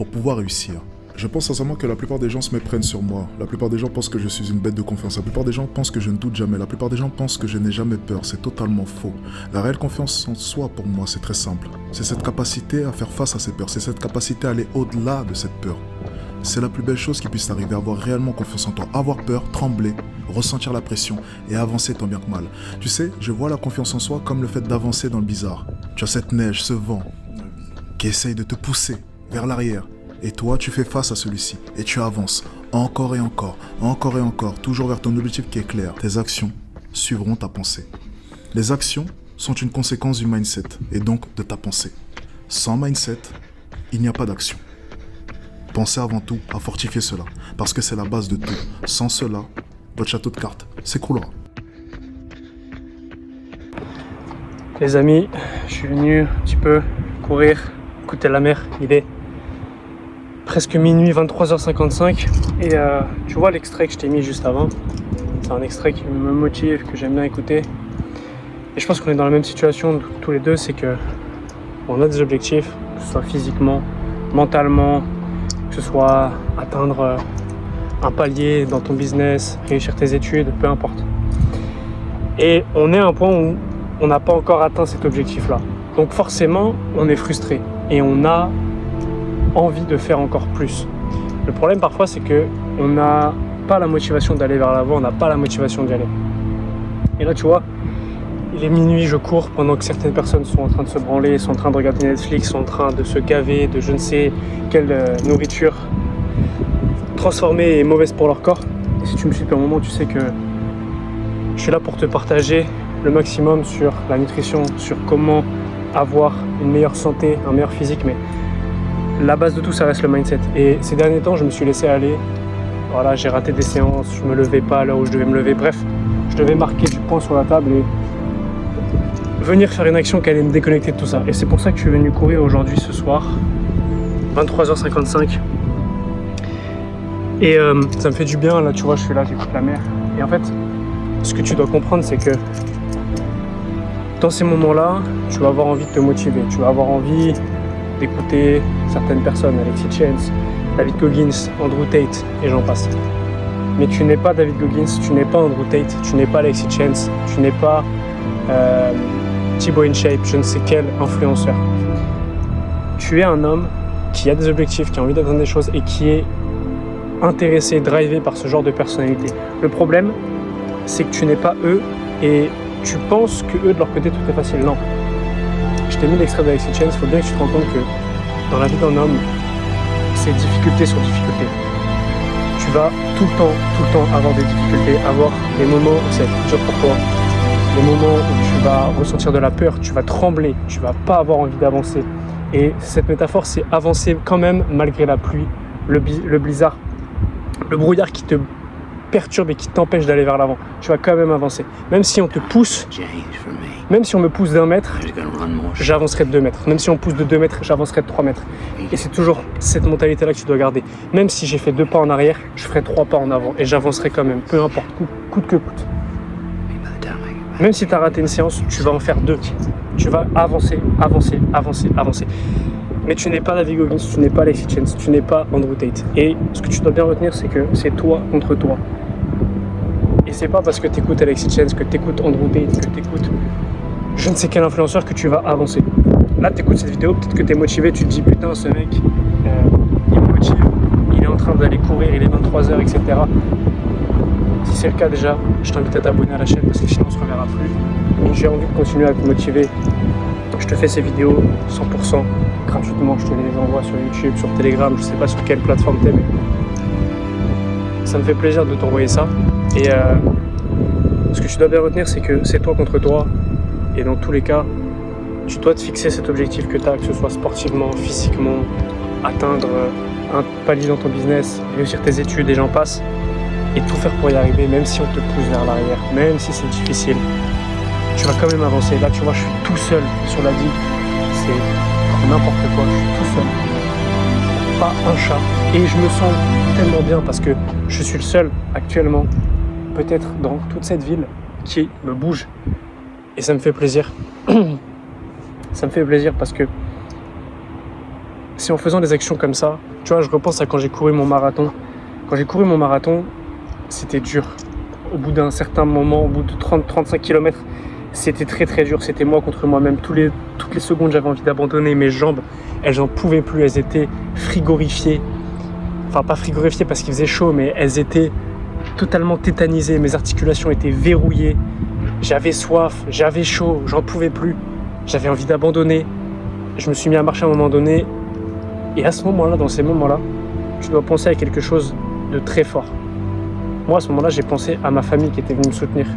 pouvoir réussir. Je pense sincèrement que la plupart des gens se méprennent sur moi. La plupart des gens pensent que je suis une bête de confiance. La plupart des gens pensent que je ne doute jamais. La plupart des gens pensent que je n'ai jamais peur. C'est totalement faux. La réelle confiance en soi, pour moi, c'est très simple. C'est cette capacité à faire face à ses peurs. C'est cette capacité à aller au-delà de cette peur. C'est la plus belle chose qui puisse arriver, avoir réellement confiance en toi. Avoir peur, trembler, ressentir la pression et avancer tant bien que mal. Tu sais, je vois la confiance en soi comme le fait d'avancer dans le bizarre. Tu as cette neige, ce vent qui essaye de te pousser vers l'arrière. Et toi, tu fais face à celui-ci et tu avances encore et encore, encore et encore, toujours vers ton objectif qui est clair. Tes actions suivront ta pensée. Les actions sont une conséquence du mindset et donc de ta pensée. Sans mindset, il n'y a pas d'action. Pensez avant tout à fortifier cela, parce que c'est la base de tout. Sans cela, votre château de cartes s'écroulera. Les amis, je suis venu un petit peu courir, écouter la mer. Il est presque minuit, 23h55. Et tu vois l'extrait que je t'ai mis juste avant. C'est un extrait qui me motive, que j'aime bien écouter. Et je pense qu'on est dans la même situation tous les deux, c'est que on a des objectifs, que ce soit physiquement, mentalement, que ce soit atteindre un palier dans ton business, réussir tes études, peu importe. Et on est à un point où on n'a pas encore atteint cet objectif-là. Donc forcément, on est frustré et on a envie de faire encore plus. Le problème parfois, c'est qu'on n'a pas la motivation d'aller vers l'avant, on n'a pas la motivation d'y aller. Et là, tu vois, il est minuit, je cours pendant que certaines personnes sont en train de se branler, sont en train de regarder Netflix, sont en train de se gaver de je ne sais quelle nourriture transformée et mauvaise pour leur corps. Et si tu me suis depuis un moment, tu sais que je suis là pour te partager le maximum sur la nutrition, sur comment avoir une meilleure santé, un meilleur physique, mais la base de tout, ça reste le mindset. Et ces derniers temps, je me suis laissé aller. Voilà, j'ai raté des séances, je me levais pas à l'heure où je devais me lever. Bref, je devais marquer du poing sur la table et venir faire une action qui allait me déconnecter de tout ça. Et c'est pour ça que je suis venu courir aujourd'hui, ce soir, 23h55. Et ça me fait du bien, là, tu vois, je suis là, j'écoute la mer. Et en fait, ce que tu dois comprendre, c'est que dans ces moments-là, tu vas avoir envie de te motiver, tu vas avoir envie d'écouter certaines personnes, Alexis Chance, David Goggins, Andrew Tate, et j'en passe. Mais tu n'es pas David Goggins, tu n'es pas Andrew Tate, tu n'es pas Alexis Chance, tu n'es pas Thibaut InShape, je ne sais quel influenceur. Tu es un homme qui a des objectifs, qui a envie d'atteindre des choses et qui est intéressé, drivé par ce genre de personnalité. Le problème, c'est que tu n'es pas eux et tu penses que eux, de leur côté, tout est facile. Non. Je t'ai mis l'extrait d'Alexis Chance, il faut bien que tu te rendes compte que dans la vie d'un homme, c'est difficulté sur difficulté. Tu vas tout le temps avoir des difficultés, avoir des moments où c'est dur pour toi, des moments où tu vas ressentir de la peur, tu vas trembler, tu vas pas avoir envie d'avancer. Et cette métaphore, c'est avancer quand même malgré la pluie, le blizzard, le brouillard qui te perturbe et qui t'empêche d'aller vers l'avant. Tu vas quand même avancer. Même si on te pousse, même si on me pousse d'1 mètre, j'avancerai de 2 mètres. Même si on pousse de 2 mètres, j'avancerai de 3 mètres. Et c'est toujours cette mentalité-là que tu dois garder. Même si j'ai fait 2 pas en arrière, je ferai 3 pas en avant. Et j'avancerai quand même, peu importe, coûte que coûte. Même si tu as raté une séance, tu vas en faire 2. Tu vas avancer. Mais tu n'es pas David Goggins, tu n'es pas Alexis Chance, tu n'es pas Andrew Tate. Et ce que tu dois bien retenir, c'est que c'est toi contre toi. Et c'est pas parce que tu écoutes Alexis Chance, que tu écoutes Andrew Tate, que tu écoutes je ne sais quel influenceur que tu vas avancer. Là, tu écoutes cette vidéo, peut-être que tu es motivé, tu te dis putain, ce mec, il me motive, il est en train d'aller courir, il est 23h, etc. Si c'est le cas déjà, je t'invite à t'abonner à la chaîne parce que sinon on se reverra plus. Et j'ai envie de continuer à te motiver. Je te fais ces vidéos 100% gratuitement, je te les envoie sur YouTube, sur Telegram, je sais pas sur quelle plateforme t'es, mais ça me fait plaisir de t'envoyer ça. Et ce que tu dois bien retenir, c'est que c'est toi contre toi. Et dans tous les cas, tu dois te fixer cet objectif que tu as, que ce soit sportivement, physiquement, atteindre un palier dans ton business, réussir tes études et j'en passe. Et tout faire pour y arriver, même si on te pousse vers l'arrière, même si c'est difficile. Tu vas quand même avancer. Là, tu vois, je suis tout seul sur la digue. C'est n'importe quoi, je suis tout seul. Pas un chat. Et je me sens tellement bien parce que je suis le seul actuellement, peut-être dans toute cette ville, qui me bouge. Et ça me fait plaisir. Ça me fait plaisir parce que c'est en faisant des actions comme ça. Tu vois, je repense à quand j'ai couru mon marathon. Quand j'ai couru mon marathon, c'était dur. Au bout d'un certain moment, au bout de 30-35 km, c'était très très dur. C'était moi contre moi-même. Toutes les secondes, j'avais envie d'abandonner. Mes jambes, elles n'en pouvaient plus. Elles étaient frigorifiées. Enfin, pas frigorifiées parce qu'il faisait chaud, mais elles étaient totalement tétanisées. Mes articulations étaient verrouillées. J'avais soif, j'avais chaud, j'en pouvais plus. J'avais envie d'abandonner. Je me suis mis à marcher à un moment donné. Et à ce moment-là, dans ces moments-là, tu dois penser à quelque chose de très fort. Moi, à ce moment-là, j'ai pensé à ma famille qui était venue me soutenir,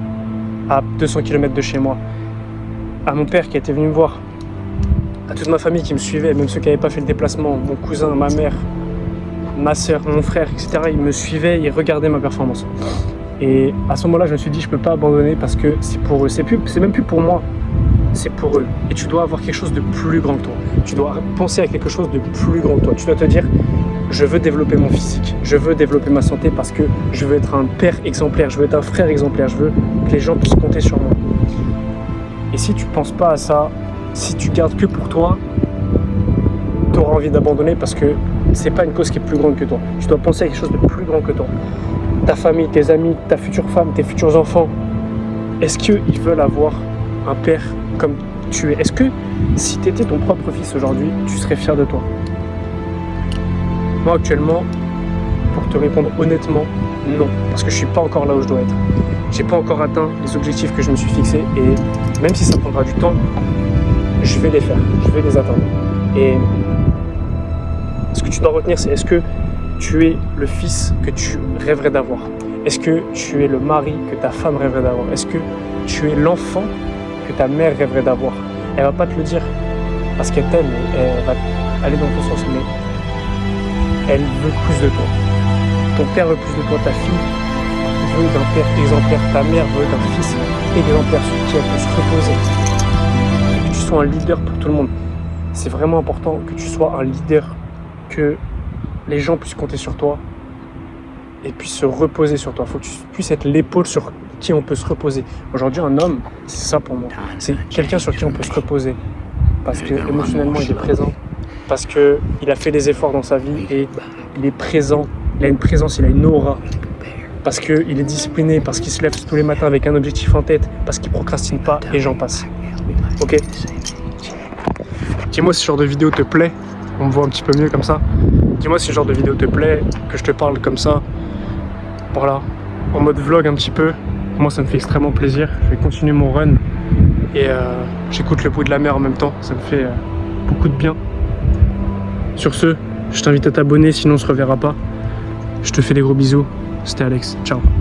à 200 km de chez moi, à mon père qui était venu me voir, à toute ma famille qui me suivait, même ceux qui n'avaient pas fait le déplacement, mon cousin, ma mère, ma soeur, mon frère, etc. Ils me suivaient, ils regardaient ma performance. Et à ce moment-là, je me suis dit, je ne peux pas abandonner parce que c'est pour eux. C'est même plus pour moi, c'est pour eux. Et tu dois avoir quelque chose de plus grand que toi. Tu dois penser à quelque chose de plus grand que toi. Tu dois te dire, je veux développer mon physique, je veux développer ma santé parce que je veux être un père exemplaire, je veux être un frère exemplaire, je veux que les gens puissent compter sur moi. Et si tu ne penses pas à ça, si tu gardes que pour toi, tu auras envie d'abandonner parce que c'est pas une cause qui est plus grande que toi. Tu dois penser à quelque chose de plus grand que toi. Ta famille, tes amis, ta future femme, tes futurs enfants, est-ce qu'ils veulent avoir un père comme tu es? Est-ce que si tu étais ton propre fils aujourd'hui, tu serais fier de toi? Moi actuellement, pour te répondre honnêtement, non. Parce que je suis pas encore là où je dois être. J'ai pas encore atteint les objectifs que je me suis fixés et même si ça prendra du temps, je vais les faire, je vais les atteindre. Et ce que tu dois retenir, c'est est-ce que tu es le fils que tu rêverais d'avoir? Est-ce que tu es le mari que ta femme rêverait d'avoir? Est-ce que tu es l'enfant que ta mère rêverait d'avoir? Elle va pas te le dire parce qu'elle t'aime, elle va aller dans ton sens, mais elle veut plus de toi. Ton père veut plus de toi, ta fille veut d'un père exemplaire, ta mère veut d'un fils exemplaire sur qui elle peut se reposer. Et que tu sois un leader pour tout le monde. C'est vraiment important que tu sois un leader, que les gens puissent compter sur toi et puissent se reposer sur toi. Il faut que tu puisses être l'épaule sur qui on peut se reposer. Aujourd'hui, un homme, c'est ça pour moi. C'est quelqu'un sur qui on peut se reposer. Parce que émotionnellement, il est présent. Parce qu'il a fait des efforts dans sa vie et il est présent. Il a une présence, il a une aura. Parce qu'il est discipliné, parce qu'il se lève tous les matins avec un objectif en tête, parce qu'il ne procrastine pas et j'en passe. Ok? Dis-moi si ce genre de vidéo te plaît. On me voit un petit peu mieux comme ça. Dis-moi si ce genre de vidéo te plaît, que je te parle comme ça. Voilà, en mode vlog un petit peu. Moi, ça me fait extrêmement plaisir. Je vais continuer mon run et j'écoute le bruit de la mer en même temps. Ça me fait beaucoup de bien. Sur ce, je t'invite à t'abonner, sinon on se reverra pas. Je te fais des gros bisous. C'était Alex. Ciao.